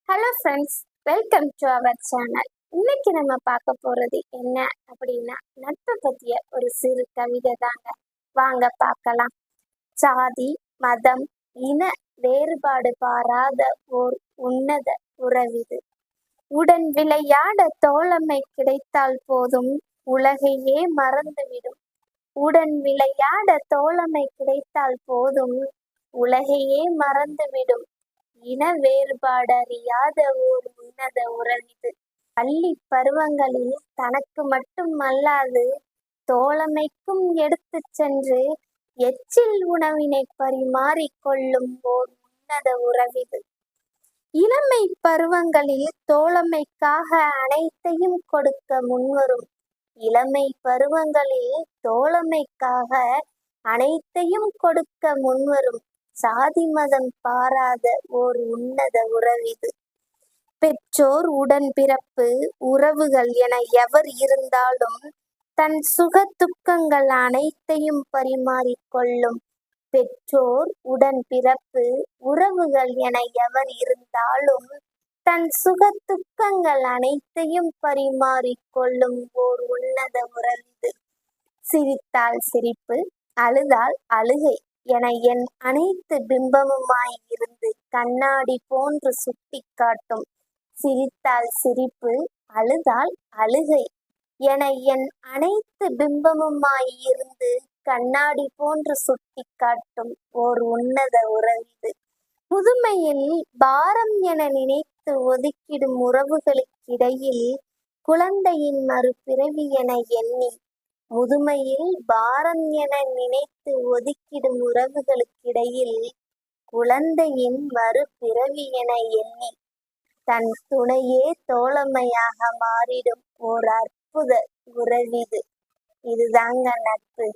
Hello friends, welcome to our channel. இன்னைக்கு நம்ம பார்க்க போறது என்ன அப்படின்னா, நட்பை பற்றிய ஒரு சிறு கவிதை தாங்க. வாங்க பார்க்கலாம். சாதி, மதம், இன வேறுபாடு பாராத ஓர் உன்னத உறவிது. உடன் விளையாட தோழமை கிடைத்தால் போதும், உலகையே மறந்துவிடும். உடன் விளையாட தோழமை கிடைத்தால் போதும், உலகையே மறந்துவிடும். இன வேறுபாடு அறியாத ஓர் உன்னத உறவிது. பள்ளி பருவங்களில் தனக்கு மட்டும் அல்லாது தோழமைக்கும் எடுத்து சென்று எச்சில் உணவினை பரிமாறிக் கொள்ளும் ஓர் உன்னத உறவிது. இளமை பருவங்களில் தோழமைக்காக அனைத்தையும் கொடுக்க முன்வரும். இளமை பருவங்களில் தோழமைக்காக அனைத்தையும் கொடுக்க முன்வரும் சாதி மதம் பாராத ஓர் உன்னத உறவிது. பெற்றோர், உடன்பிறப்பு, உறவுகள் என எவர் இருந்தாலும் தன் சுக துக்கங்கள் அனைத்தையும் பரிமாறிக்கொள்ளும். பெற்றோர், உடன்பிறப்பு, உறவுகள் என எவர் இருந்தாலும் தன் சுக துக்கங்கள் அனைத்தையும் பரிமாறிக்கொள்ளும் ஓர் உன்னத உறவிது. சிரித்தால் சிரிப்பு, அழுதால் அழுகை என என் அனைத்து பிம்பமுமாய் இருந்து கண்ணாடி போன்று சுட்டி காட்டும். சிரித்தால் சிரிப்பு, அழுதால் அழுகை என என் அனைத்து பிம்பமுமாய் இருந்து கண்ணாடி போன்று சுட்டி காட்டும் ஓர் உன்னத உறவிது. முதுமையில் பாரம் என நினைத்து ஒதுக்கிடும் உறவுகளுக்கிடையில் குழந்தையின் மறுபிறவி என எண்ணி, முதுமையில் பாரம் என நினைத்து ஒதுக்கிடும் உறவுகளுக்கிடையில் குழந்தையின் மறுபிறவி என எண்ணி தன் துணையே தோழமையாக மாறிடும் ஓர் அற்புத உறவிது. இதுதாங்க நட்பு.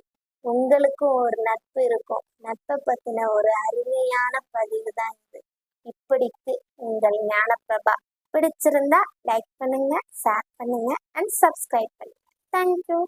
உங்களுக்கும் ஒரு நட்பு இருக்கும். நட்பை பத்தின ஒரு அருமையான பதிவு தான் இது. இப்படிக்கு உங்கள் ஞானப்பிரபா. பிடிச்சிருந்தா லைக் பண்ணுங்க, ஷேர் பண்ணுங்க அண்ட் சப்ஸ்கிரைப் பண்ணுங்க. தேங்க்யூ.